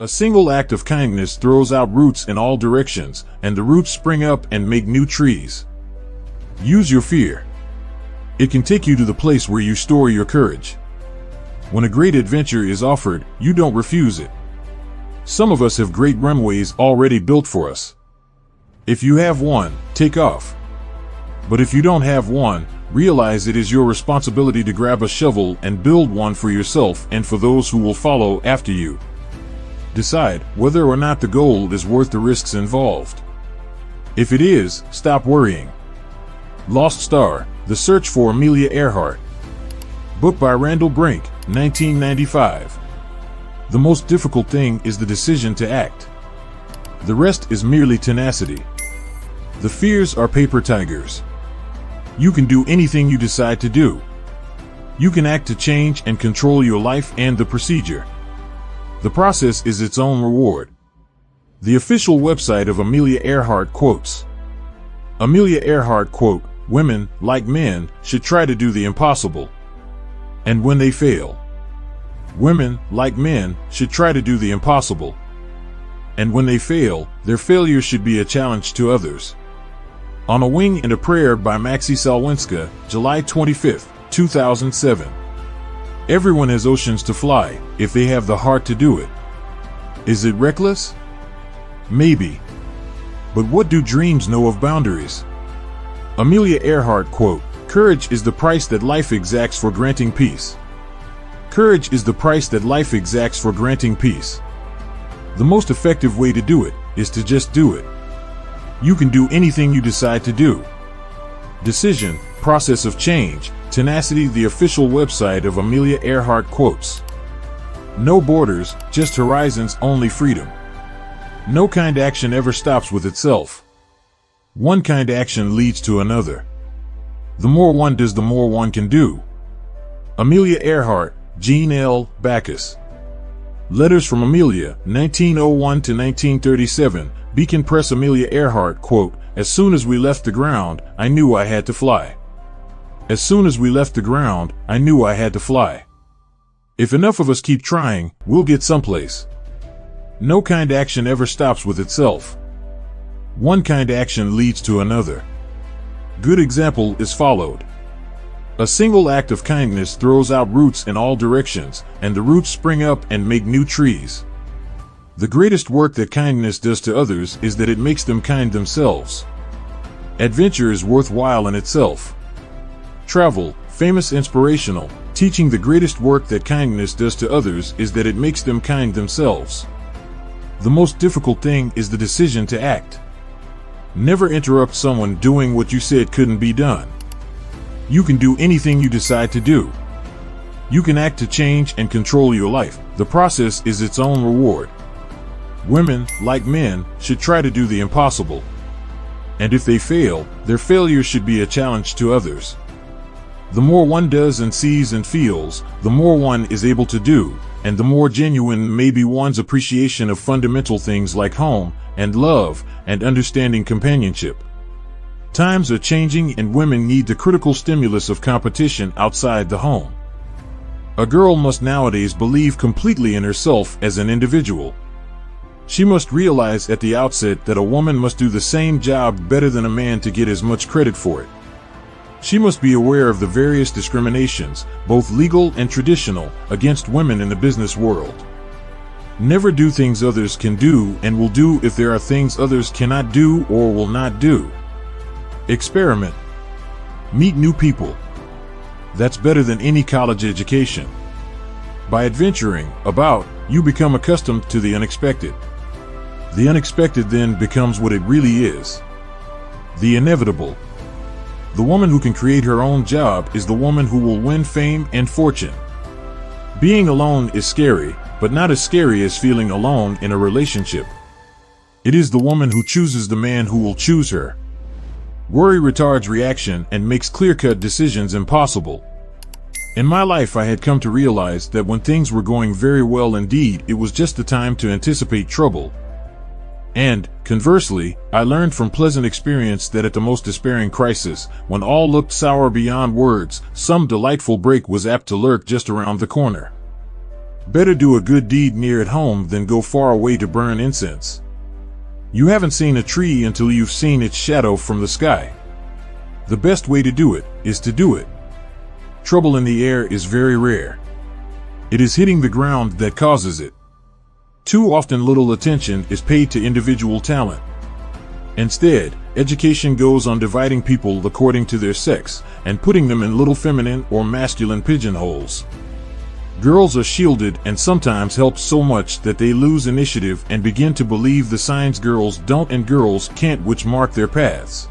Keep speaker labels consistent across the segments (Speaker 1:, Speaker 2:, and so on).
Speaker 1: A single act of kindness throws out roots in all directions, and the roots spring up and make new trees. Use your fear. It can take you to the place where you store your courage. When a great adventure is offered, you don't refuse it. Some of us have great runways already built for us. If you have one, take off. But if you don't have one, realize it is your responsibility to grab a shovel and build one for yourself and for those who will follow after you. Decide whether or not the goal is worth the risks involved. If it is, stop worrying. Lost Star: The Search for Amelia Earhart. Book by Randall Brink, 1995. The most difficult thing is the decision to act. The rest is merely tenacity. The fears are paper tigers. You can do anything you decide to do. You can act to change and control your life and the procedure. The process is its own reward. The official website of Amelia Earhart quotes Amelia Earhart quote, "Women, like men, should try to do the impossible. And when they fail, women, like men, should try to do the impossible. And when they fail, their failure should be a challenge to others." On a Wing and a Prayer by Maxie Salwinska, July 25, 2007. Everyone has oceans to fly, if they have the heart to do it. Is it reckless? Maybe. But what do dreams know of boundaries? Amelia Earhart quote, "Courage is the price that life exacts for granting peace." Courage is the price that life exacts for granting peace. The most effective way to do it is to just do it. You can do anything you decide to do. Decision, process of change, tenacity. The official website of Amelia Earhart quotes. No borders, just horizons, only freedom. No kind action ever stops with itself. One kind action leads to another. The more one does, the more one can do. Amelia Earhart, Jean L. Backus. Letters from Amelia, 1901 to 1937, Beacon Press. Amelia Earhart quote, "As soon as we left the ground, I knew I had to fly. As soon as we left the ground, I knew I had to fly. If enough of us keep trying, we'll get someplace. No kind action ever stops with itself. One kind action leads to another. Good example is followed. A single act of kindness throws out roots in all directions, and the roots spring up and make new trees. The greatest work that kindness does to others is that it makes them kind themselves. Adventure is worthwhile in itself. Travel, famous, inspirational, teaching. The greatest work that kindness does to others is that it makes them kind themselves. The most difficult thing is the decision to act. Never interrupt someone doing what you said couldn't be done. You can do anything you decide to do. You can act to change and control your life. The process is its own reward. Women, like men, should try to do the impossible. And if they fail, their failure should be a challenge to others. The more one does and sees and feels, the more one is able to do, and the more genuine may be one's appreciation of fundamental things like home, and love, and understanding companionship. Times are changing and women need the critical stimulus of competition outside the home. A girl must nowadays believe completely in herself as an individual. She must realize at the outset that a woman must do the same job better than a man to get as much credit for it. She must be aware of the various discriminations, both legal and traditional, against women in the business world. Never do things others can do and will do if there are things others cannot do or will not do. Experiment. Meet new people. That's better than any college education. By adventuring about, you become accustomed to the unexpected. The unexpected then becomes what it really is. The inevitable. The woman who can create her own job is the woman who will win fame and fortune. Being alone is scary, but not as scary as feeling alone in a relationship. It is the woman who chooses the man who will choose her. Worry retards reaction and makes clear-cut decisions impossible. In my life, I had come to realize that when things were going very well indeed, it was just the time to anticipate trouble. And, conversely, I learned from pleasant experience that at the most despairing crisis, when all looked sour beyond words, some delightful break was apt to lurk just around the corner. Better do a good deed near at home than go far away to burn incense. You haven't seen a tree until you've seen its shadow from the sky. The best way to do it is to do it. Trouble in the air is very rare. It is hitting the ground that causes it. Too often little attention is paid to individual talent. Instead, education goes on dividing people according to their sex and putting them in little feminine or masculine pigeonholes. Girls are shielded and sometimes helped so much that they lose initiative and begin to believe the signs girls don't and girls can't which mark their paths.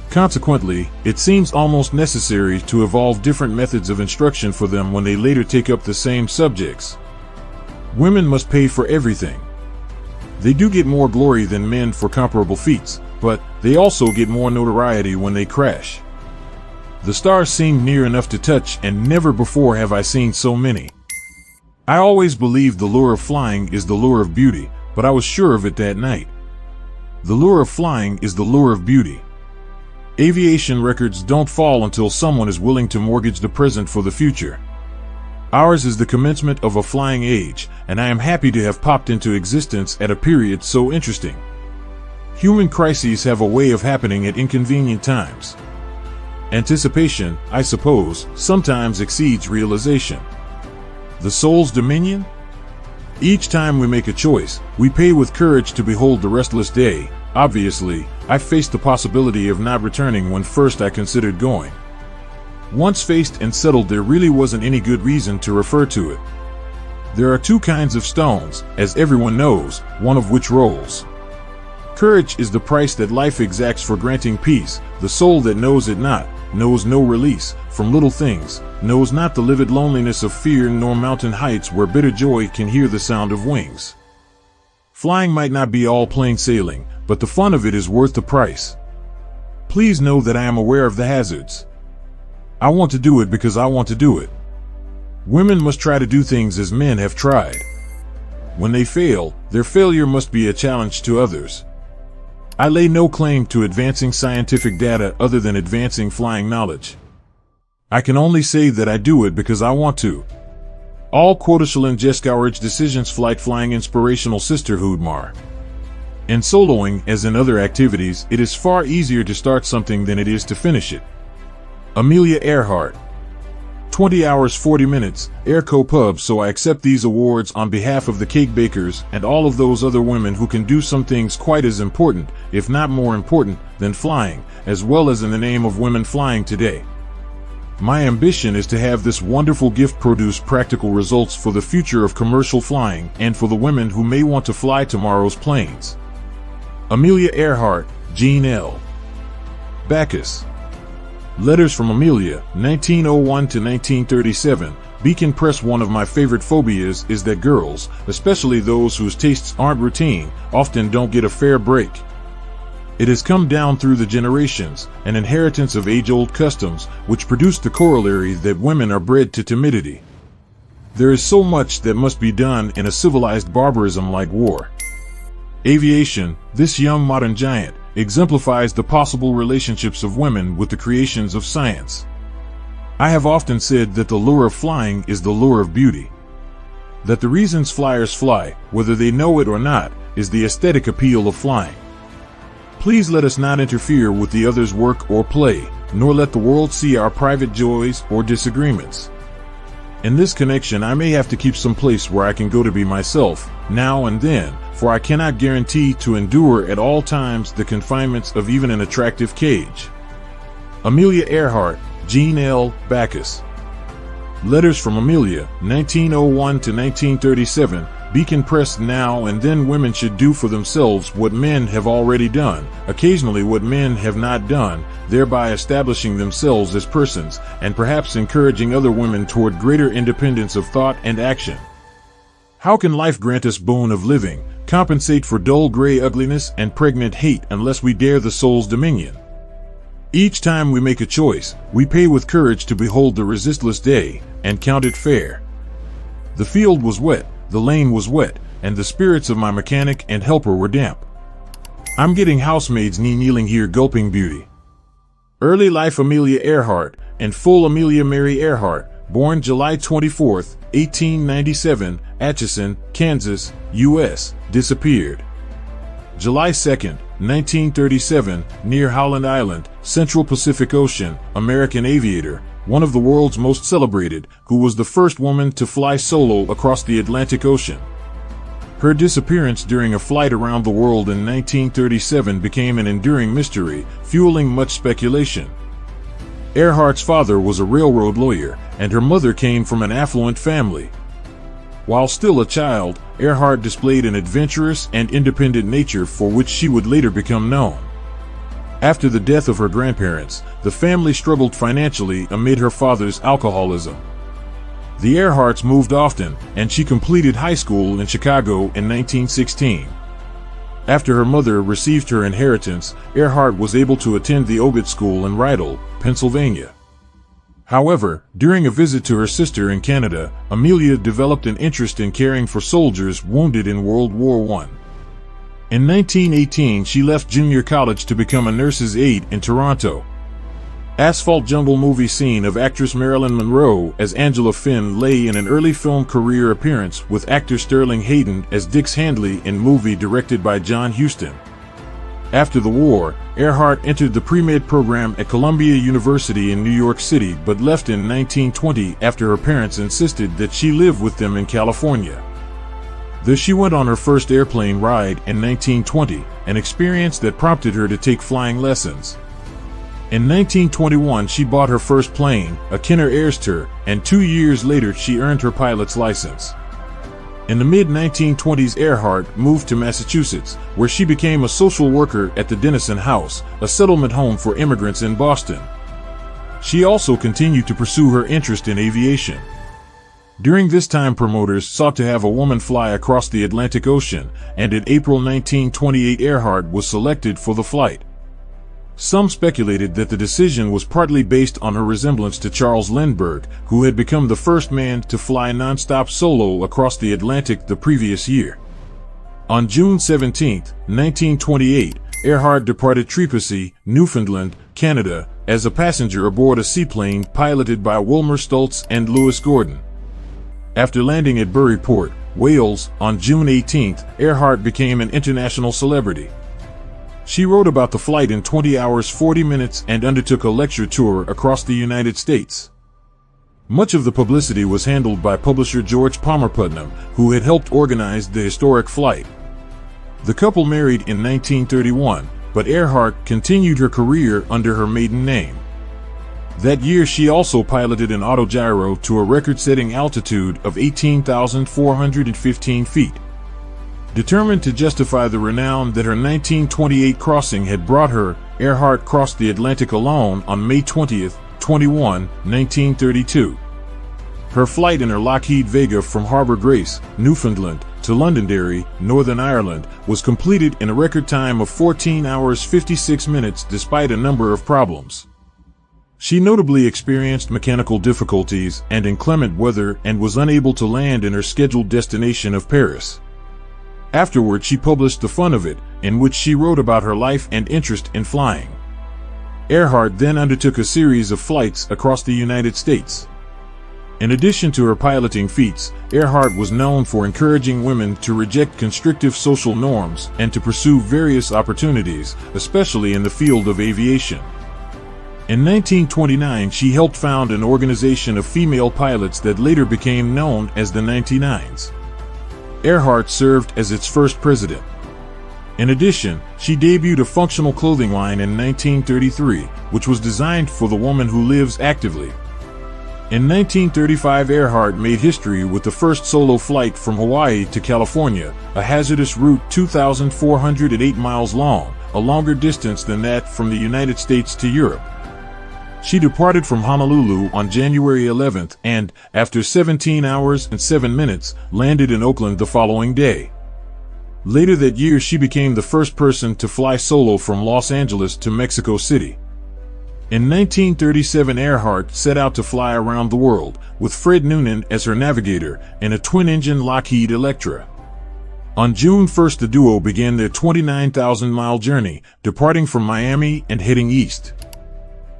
Speaker 1: Consequently, it seems almost necessary to evolve different methods of instruction for them when they later take up the same subjects. Women must pay for everything. They do get more glory than men for comparable feats, but they also get more notoriety when they crash. The stars seem near enough to touch, and never before have I seen so many. I always believed the lure of flying is the lure of beauty, but I was sure of it that night. The lure of flying is the lure of beauty. Aviation records don't fall until someone is willing to mortgage the present for the future. Ours is the commencement of a flying age, and I am happy to have popped into existence at a period so interesting. Human crises have a way of happening at inconvenient times. Anticipation, I suppose, sometimes exceeds realization. The soul's dominion? Each time we make a choice, we pay with courage to behold the restless day. Obviously, I faced the possibility of not returning when first I considered going. Once faced and settled, there really wasn't any good reason to refer to it. There are two kinds of stones, as everyone knows, one of which rolls. Courage is the price that life exacts for granting peace. The soul that knows it not, knows no release from little things, knows not the livid loneliness of fear nor mountain heights where bitter joy can hear the sound of wings. Flying might not be all plain sailing, but the fun of it is worth the price. Please know that I am aware of the hazards. I want to do it because I want to do it. Women must try to do things as men have tried. When they fail, their failure must be a challenge to others. I lay no claim to advancing scientific data other than advancing flying knowledge. I can only say that I do it because I want to. All quotatial ingeskourig decisions flight flying inspirational sisterhood mar. In soloing, as in other activities, it is far easier to start something than it is to finish it. Amelia Earhart. 20 hours 40 minutes, Airco Pub. So I accept these awards on behalf of the cake bakers and all of those other women who can do some things quite as important, if not more important, than flying, as well as in the name of women flying today. My ambition is to have this wonderful gift produce practical results for the future of commercial flying and for the women who may want to fly tomorrow's planes. Amelia Earhart, Jean L. Backus. Letters from Amelia, 1901 to 1937. Beacon Press. One of my favorite phobias is that girls, especially those whose tastes aren't routine, often don't get a fair break. It has come down through the generations, an inheritance of age-old customs, which produced the corollary that women are bred to timidity. There is so much that must be done in a civilized barbarism like war. Aviation, this young modern giant, exemplifies the possible relationships of women with the creations of science. I have often said that the lure of flying is the lure of beauty. That the reasons flyers fly, whether they know it or not, is the aesthetic appeal of flying. Please let us not interfere with the other's work or play, nor let the world see our private joys or disagreements. In this connection, I may have to keep some place where I can go to be myself, now and then, for I cannot guarantee to endure at all times the confinements of even an attractive cage. Amelia Earhart, Jean L. Backus. Letters from Amelia, 1901 to 1937. Beacon Press. Now and then women should do for themselves what men have already done, occasionally what men have not done, thereby establishing themselves as persons, and perhaps encouraging other women toward greater independence of thought and action. How can life grant us boon of living, compensate for dull gray ugliness and pregnant hate unless we dare the soul's dominion? Each time we make a choice, we pay with courage to behold the resistless day, and count it fair. The field was wet, the lane was wet, and the spirits of my mechanic and helper were damp. I'm getting housemaid's knee kneeling here gulping beauty. Early life Amelia Earhart, and full Amelia Mary Earhart, born July 24, 1897, Atchison, Kansas, U.S., disappeared. July 2, 1937, near Howland Island, Central Pacific Ocean, American aviator, one of the world's most celebrated, who was the first woman to fly solo across the Atlantic Ocean. Her disappearance during a flight around the world in 1937 became an enduring mystery, fueling much speculation. Earhart's father was a railroad lawyer, and her mother came from an affluent family. While still a child, Earhart displayed an adventurous and independent nature for which she would later become known. After the death of her grandparents, the family struggled financially amid her father's alcoholism. The Earharts moved often, and she completed high school in Chicago in 1916. After her mother received her inheritance, Earhart was able to attend the Ogut School in Rydal, Pennsylvania. However, during a visit to her sister in Canada, Amelia developed an interest in caring for soldiers wounded in World War I. In 1918, she left junior college to become a nurse's aide in Toronto. Asphalt Jungle movie scene of actress Marilyn Monroe as Angela Finn lay in an early film career appearance with actor Sterling Hayden as Dix Handley in movie directed by John Huston. After the war, Earhart entered the pre-med program at Columbia University in New York City but left in 1920 after her parents insisted that she live with them in California. Thus she went on her first airplane ride in 1920, an experience that prompted her to take flying lessons. In 1921 she bought her first plane, a Kenner Airster, and 2 years later she earned her pilot's license. In the mid-1920s, Earhart moved to Massachusetts, where she became a social worker at the Dennison House, a settlement home for immigrants in Boston. She also continued to pursue her interest in aviation. During this time, promoters sought to have a woman fly across the Atlantic Ocean, and in April 1928 Earhart was selected for the flight. Some speculated that the decision was partly based on her resemblance to Charles Lindbergh, who had become the first man to fly non-stop solo across the Atlantic the previous year. On June 17, 1928, Earhart departed Trepassey, Newfoundland, Canada, as a passenger aboard a seaplane piloted by Wilmer Stultz and Lewis Gordon. After landing at Buryport, Wales, on June 18, Earhart became an international celebrity. She wrote about the flight in 20 hours 40 minutes and undertook a lecture tour across the United States. Much of the publicity was handled by publisher George Palmer Putnam, who had helped organize the historic flight. The couple married in 1931, but Earhart continued her career under her maiden name. That year she also piloted an autogyro to a record-setting altitude of 18,415 feet. Determined to justify the renown that her 1928 crossing had brought her, Earhart crossed the Atlantic alone on May 20, 21, 1932. Her flight in her Lockheed Vega from Harbour Grace, Newfoundland, to Londonderry, Northern Ireland, was completed in a record time of 14 hours 56 minutes despite a number of problems. She notably experienced mechanical difficulties and inclement weather and was unable to land in her scheduled destination of Paris. Afterward, she published The Fun of It, in which she wrote about her life and interest in flying. Earhart then undertook a series of flights across the United States. In addition to her piloting feats, Earhart was known for encouraging women to reject constrictive social norms and to pursue various opportunities, especially in the field of aviation. In 1929, she helped found an organization of female pilots that later became known as the 99s. Earhart served as its first president. In addition, she debuted a functional clothing line in 1933, which was designed for the woman who lives actively. In 1935, Earhart made history with the first solo flight from Hawaii to California, a hazardous route 2,408 miles long, a longer distance than that from the United States to Europe. She departed from Honolulu on January 11th and, after 17 hours and 7 minutes, landed in Oakland the following day. Later that year, she became the first person to fly solo from Los Angeles to Mexico City. In 1937, Earhart set out to fly around the world, with Fred Noonan as her navigator, in a twin-engine Lockheed Electra. On June 1st, the duo began their 29,000-mile journey, departing from Miami and heading east.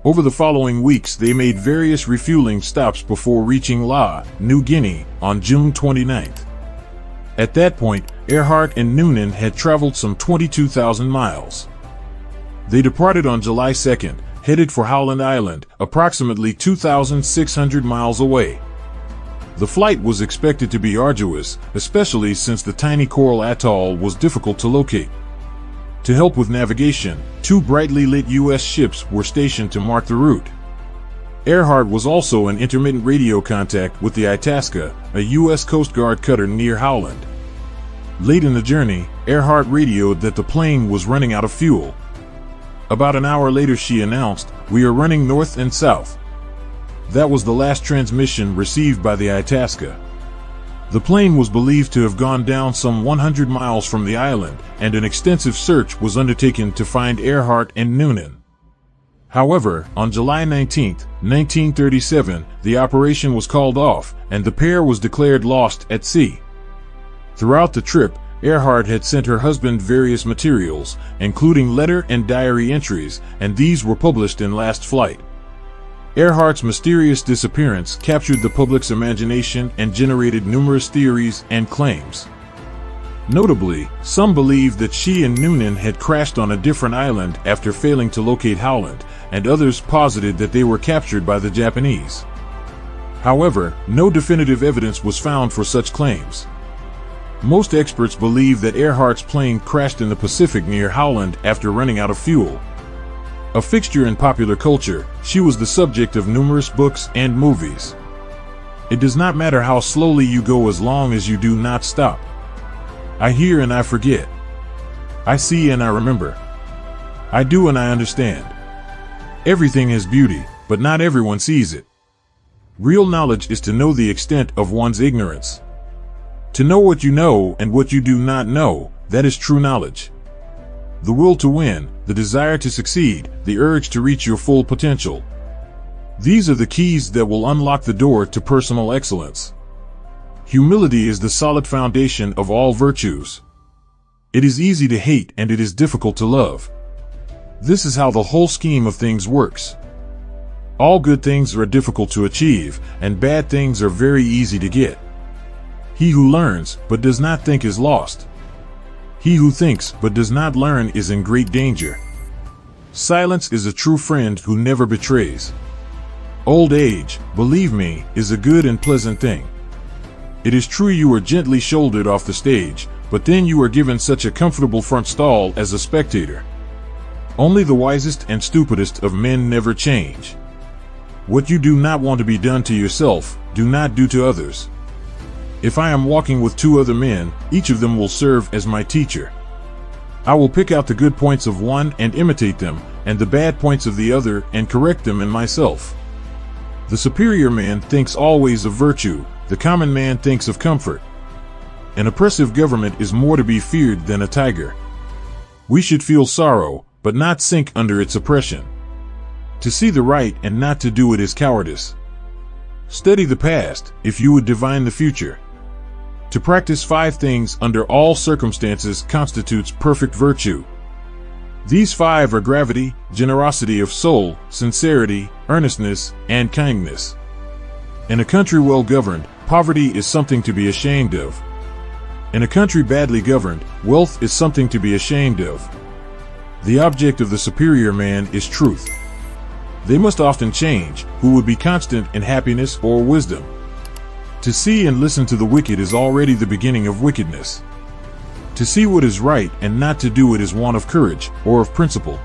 Speaker 1: Over the following weeks, they made various refueling stops before reaching La, New Guinea, on June 29th. At that point, Earhart and Noonan had traveled some 22,000 miles. They departed on July 2nd, headed for Howland Island, approximately 2,600 miles away. The flight was expected to be arduous, especially since the tiny coral atoll was difficult to locate. To help with navigation, 2 brightly lit U.S. ships were stationed to mark the route. Earhart was also in intermittent radio contact with the Itasca, a U.S. Coast Guard cutter near Howland. Late in the journey, Earhart radioed that the plane was running out of fuel. About an hour later she announced, "We are running north and south." That was the last transmission received by the Itasca. The plane was believed to have gone down some 100 miles from the island, and an extensive search was undertaken to find Earhart and Noonan. However, on July 19, 1937, the operation was called off, and the pair was declared lost at sea. Throughout the trip, Earhart had sent her husband various materials, including letter and diary entries, and these were published in Last Flight. Earhart's mysterious disappearance captured the public's imagination and generated numerous theories and claims. Notably, some believed that she and Noonan had crashed on a different island after failing to locate Howland, and others posited that they were captured by the Japanese. However, no definitive evidence was found for such claims. Most experts believe that Earhart's plane crashed in the Pacific near Howland after running out of fuel. A fixture in popular culture, she was the subject of numerous books and movies. It does not matter how slowly you go as long as you do not stop. I hear and I forget. I see and I remember. I do and I understand. Everything has beauty, but not everyone sees it. Real knowledge is to know the extent of one's ignorance. To know what you know and what you do not know, that is true knowledge. The will to win, the desire to succeed, the urge to reach your full potential. These are the keys that will unlock the door to personal excellence. Humility is the solid foundation of all virtues. It is easy to hate and it is difficult to love. This is how the whole scheme of things works. All good things are difficult to achieve, and bad things are very easy to get. He who learns but does not think is lost. He who thinks but does not learn is in great danger. Silence is a true friend who never betrays. Old age, believe me, is a good and pleasant thing. It is true you are gently shouldered off the stage, but then you are given such a comfortable front stall as a spectator. Only the wisest and stupidest of men never change. What you do not want to be done to yourself, do not do to others. If I am walking with 2 other men, each of them will serve as my teacher. I will pick out the good points of one and imitate them, and the bad points of the other and correct them in myself. The superior man thinks always of virtue, the common man thinks of comfort. An oppressive government is more to be feared than a tiger. We should feel sorrow, but not sink under its oppression. To see the right and not to do it is cowardice. Study the past, if you would divine the future. To practice 5 things under all circumstances constitutes perfect virtue. These 5 are gravity, generosity of soul, sincerity, earnestness, and kindness. In a country well governed, poverty is something to be ashamed of. In a country badly governed, wealth is something to be ashamed of. The object of the superior man is truth. They must often change, who would be constant in happiness or wisdom. To see and listen to the wicked is already the beginning of wickedness. To see what is right and not to do it is want of courage, or of principle.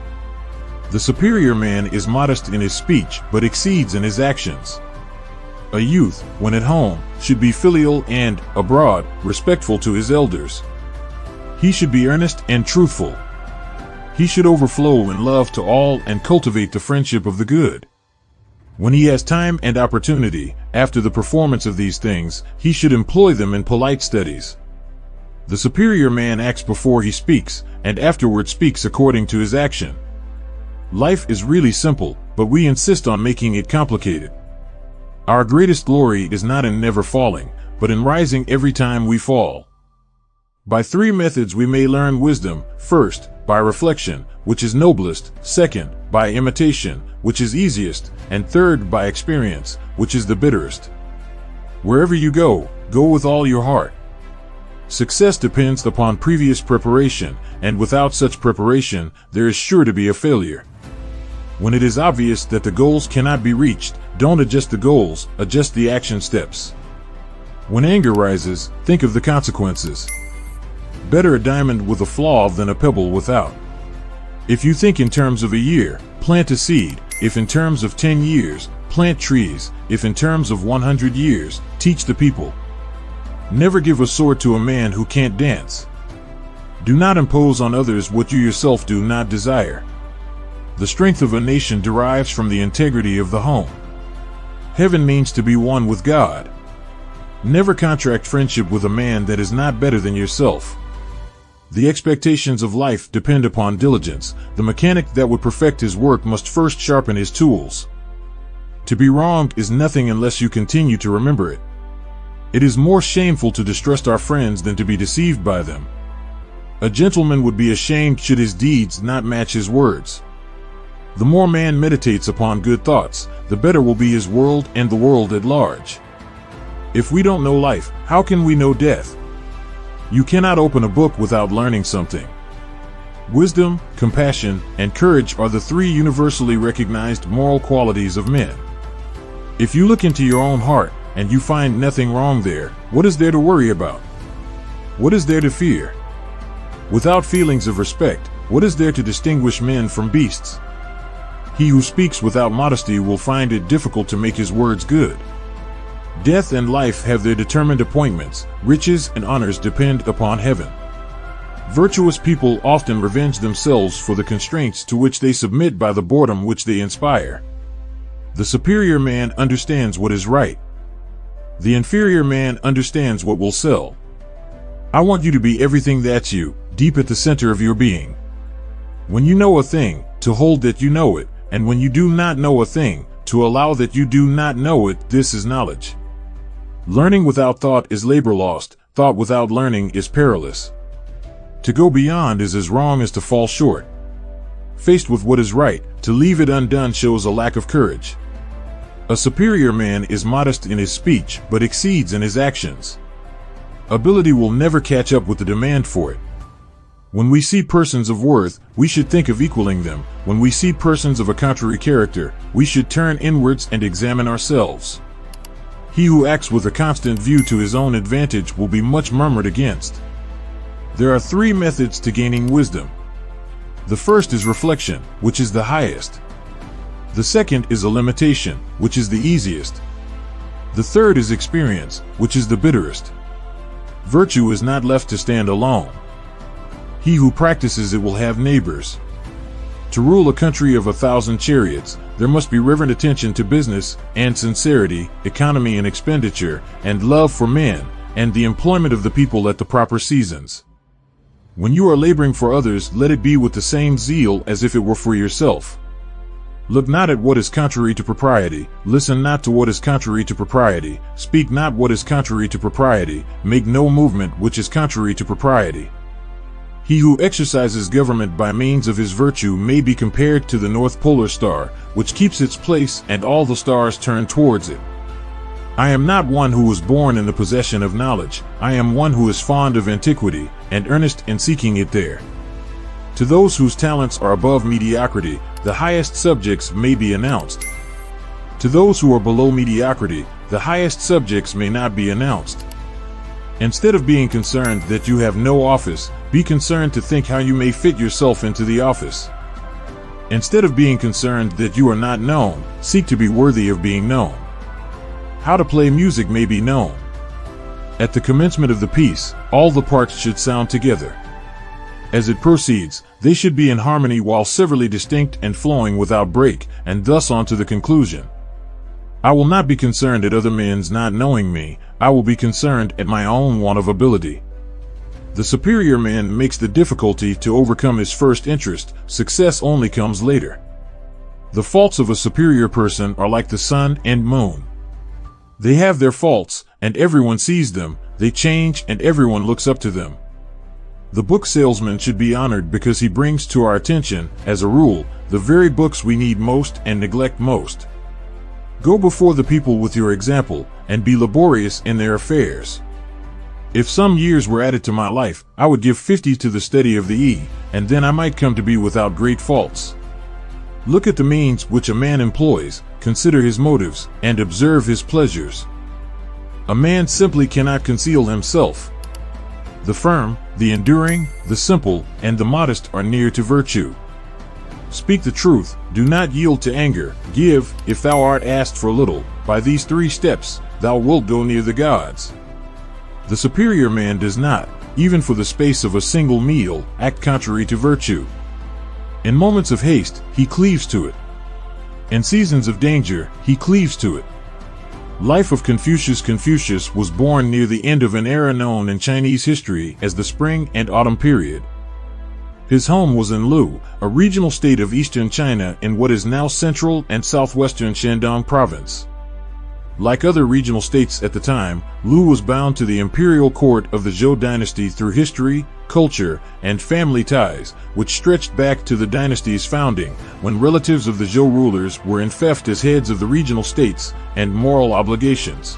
Speaker 1: The superior man is modest in his speech, but exceeds in his actions. A youth, when at home, should be filial and, abroad, respectful to his elders. He should be earnest and truthful. He should overflow in love to all and cultivate the friendship of the good. When he has time and opportunity, after the performance of these things, he should employ them in polite studies. The superior man acts before he speaks, and afterward speaks according to his action. Life is really simple, but we insist on making it complicated. Our greatest glory is not in never falling, but in rising every time we fall. By 3 methods we may learn wisdom. First, by reflection, which is noblest, second, by imitation, which is easiest, and third, by experience, which is the bitterest. Wherever you go, go with all your heart. Success depends upon previous preparation, and without such preparation, there is sure to be a failure. When it is obvious that the goals cannot be reached, don't adjust the goals, adjust the action steps. When anger rises, think of the consequences. Better a diamond with a flaw than a pebble without. If you think in terms of a year, plant a seed. If in terms of 10 years, plant trees. If in terms of 100 years, teach the people. Never give a sword to a man who can't dance. Do not impose on others what you yourself do not desire. The strength of a nation derives from the integrity of the home. Heaven means to be one with God. Never contract friendship with a man that is not better than yourself. The expectations of life depend upon diligence. The mechanic that would perfect his work must first sharpen his tools. To be wronged is nothing unless you continue to remember it. It is more shameful to distrust our friends than to be deceived by them. A gentleman would be ashamed should his deeds not match his words. The more man meditates upon good thoughts, the better will be his world and the world at large. If we don't know life, how can we know death? You cannot open a book without learning something. Wisdom, compassion, and courage are the three universally recognized moral qualities of men. If you look into your own heart and you find nothing wrong there, what is there to worry about? What is there to fear? Without feelings of respect, what is there to distinguish men from beasts? He who speaks without modesty will find it difficult to make his words good. Death and life have their determined appointments. Riches and honors depend upon heaven. Virtuous people often revenge themselves for the constraints to which they submit by the boredom which they inspire. The superior man understands what is right. The inferior man understands what will sell. I want you to be everything that's you, deep at the center of your being. When you know a thing, to hold that you know it, and when you do not know a thing, to allow that you do not know it, this is knowledge. Learning without thought is labor lost. Thought without learning is perilous. To go beyond is as wrong as to fall short. Faced with what is right, to leave it undone shows a lack of courage. A superior man is modest in his speech, but exceeds in his actions. Ability will never catch up with the demand for it. When we see persons of worth, we should think of equaling them. When we see persons of a contrary character, we should turn inwards and examine ourselves. He who acts with a constant view to his own advantage will be much murmured against. There are three methods to gaining wisdom. The first is reflection, which is the highest. The second is a limitation, which is the easiest. The third is experience, which is the bitterest. Virtue is not left to stand alone. He who practices it will have neighbors. To rule a country of 1,000 chariots, there must be reverent attention to business, and sincerity, economy and expenditure, and love for men, and the employment of the people at the proper seasons. When you are laboring for others, let it be with the same zeal as if it were for yourself. Look not at what is contrary to propriety, listen not to what is contrary to propriety, speak not what is contrary to propriety, make no movement which is contrary to propriety. He who exercises government by means of his virtue may be compared to the North Polar Star, which keeps its place and all the stars turn towards it. I am not one who was born in the possession of knowledge. I am one who is fond of antiquity, and earnest in seeking it there. To those whose talents are above mediocrity, the highest subjects may be announced. To those who are below mediocrity, the highest subjects may not be announced. Instead of being concerned that you have no office, be concerned to think how you may fit yourself into the office. Instead of being concerned that you are not known, seek to be worthy of being known. How to play music may be known. At the commencement of the piece, all the parts should sound together. As it proceeds, they should be in harmony while severally distinct and flowing without break, and thus on to the conclusion. I will not be concerned at other men's not knowing me, I will be concerned at my own want of ability. The superior man makes the difficulty to overcome his first interest, success only comes later. The faults of a superior person are like the sun and moon. They have their faults, and everyone sees them, they change and everyone looks up to them. The book salesman should be honored because he brings to our attention, as a rule, the very books we need most and neglect most. Go before the people with your example, and be laborious in their affairs. If some years were added to my life, I would give 50 to the study of the E, and then I might come to be without great faults. Look at the means which a man employs, consider his motives, and observe his pleasures. A man simply cannot conceal himself. The firm, the enduring, the simple, and the modest are near to virtue. Speak the truth, do not yield to anger, give, if thou art asked for little, by these 3 steps, thou wilt go near the gods. The superior man does not, even for the space of a single meal, act contrary to virtue. In moments of haste, he cleaves to it. In seasons of danger, he cleaves to it. Life of Confucius. Confucius was born near the end of an era known in Chinese history as the Spring and Autumn period. His home was in Lu, a regional state of eastern China in what is now central and southwestern Shandong province. Like other regional states at the time, Lu was bound to the imperial court of the Zhou dynasty through history, culture, and family ties, which stretched back to the dynasty's founding, when relatives of the Zhou rulers were enfeoffed as heads of the regional states and moral obligations.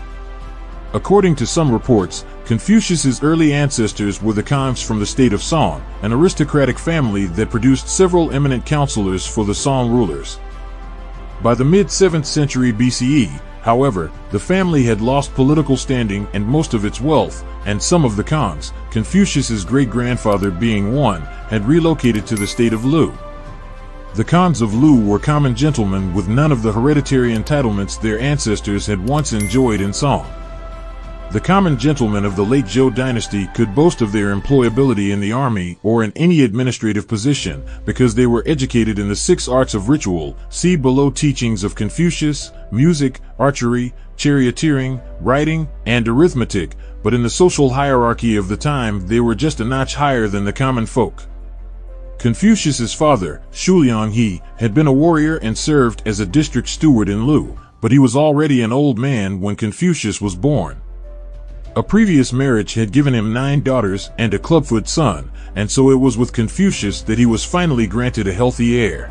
Speaker 1: According to some reports, Confucius's early ancestors were the Khans from the state of Song, an aristocratic family that produced several eminent counselors for the Song rulers. By the mid-7th century BCE, however, the family had lost political standing and most of its wealth, and some of the Khans, Confucius's great-grandfather being one, had relocated to the state of Lu. The Khans of Lu were common gentlemen with none of the hereditary entitlements their ancestors had once enjoyed in Song. The common gentlemen of the late Zhou dynasty could boast of their employability in the army or in any administrative position because they were educated in the 6 arts of ritual, see below teachings of Confucius, music, archery, charioteering, writing, and arithmetic, but in the social hierarchy of the time they were just a notch higher than the common folk. Confucius's father, Shuliang He, had been a warrior and served as a district steward in Lu, but he was already an old man when Confucius was born. A previous marriage had given him 9 daughters and a clubfoot son, and so it was with Confucius that he was finally granted a healthy heir.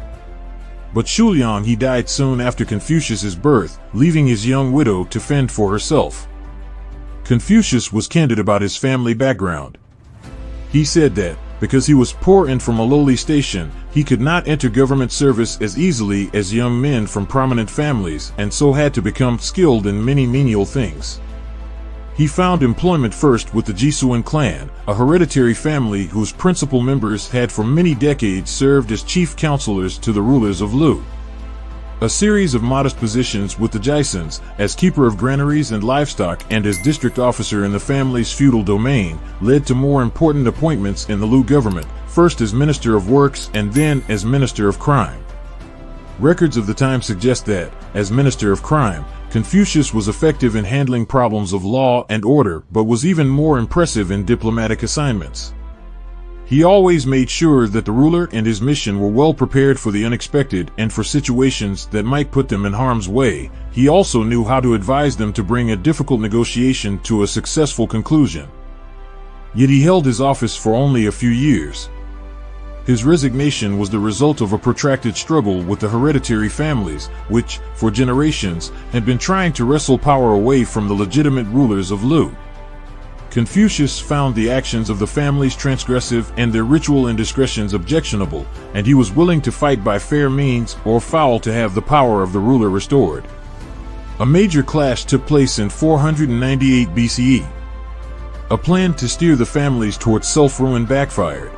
Speaker 1: But Shuliang He died soon after Confucius's birth, leaving his young widow to fend for herself. Confucius was candid about his family background. He said that, because he was poor and from a lowly station, he could not enter government service as easily as young men from prominent families and so had to become skilled in many menial things. He found employment first with the Jisuan clan, a hereditary family whose principal members had for many decades served as chief counselors to the rulers of Lu. A series of modest positions with the Jisuans, as keeper of granaries and livestock and as district officer in the family's feudal domain, led to more important appointments in the Lu government, first as Minister of Works and then as Minister of Crime. Records of the time suggest that, as Minister of Crime, Confucius was effective in handling problems of law and order but was even more impressive in diplomatic assignments. He always made sure that the ruler and his mission were well prepared for the unexpected and for situations that might put them in harm's way. He also knew how to advise them to bring a difficult negotiation to a successful conclusion. Yet he held his office for only a few years. His resignation was the result of a protracted struggle with the hereditary families, which, for generations, had been trying to wrestle power away from the legitimate rulers of Lu. Confucius found the actions of the families transgressive and their ritual indiscretions objectionable, and he was willing to fight by fair means or foul to have the power of the ruler restored. A major clash took place in 498 BCE. A plan to steer the families towards self-ruin backfired.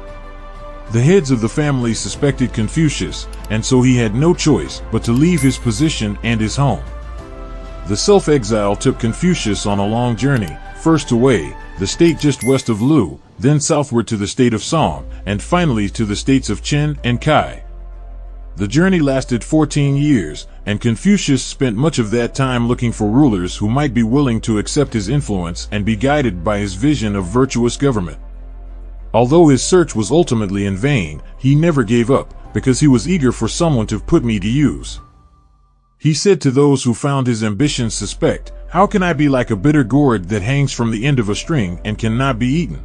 Speaker 1: The heads of the family suspected Confucius, and so he had no choice but to leave his position and his home. The self-exile took Confucius on a long journey, first to Wei, the state just west of Lu, then southward to the state of Song, and finally to the states of Qin and Kai. The journey lasted 14 years, and Confucius spent much of that time looking for rulers who might be willing to accept his influence and be guided by his vision of virtuous government. Although his search was ultimately in vain, he never gave up, because he was eager for someone to put me to use. He said to those who found his ambitions suspect, "How can I be like a bitter gourd that hangs from the end of a string and cannot be eaten?"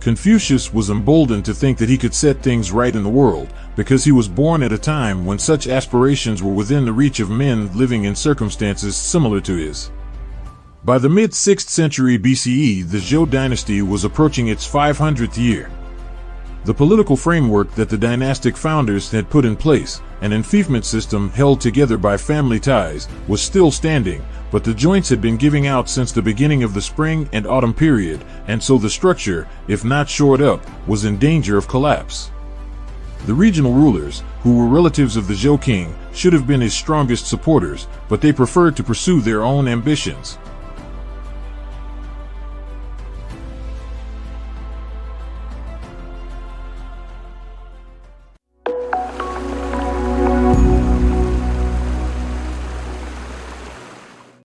Speaker 1: Confucius was emboldened to think that he could set things right in the world, because he was born at a time when such aspirations were within the reach of men living in circumstances similar to his. By the mid-6th century BCE, the Zhou dynasty was approaching its 500th year. The political framework that the dynastic founders had put in place, an enfeoffment system held together by family ties, was still standing, but the joints had been giving out since the beginning of the spring and autumn period, and so the structure, if not shored up, was in danger of collapse. The regional rulers, who were relatives of the Zhou king, should have been his strongest supporters, but they preferred to pursue their own ambitions.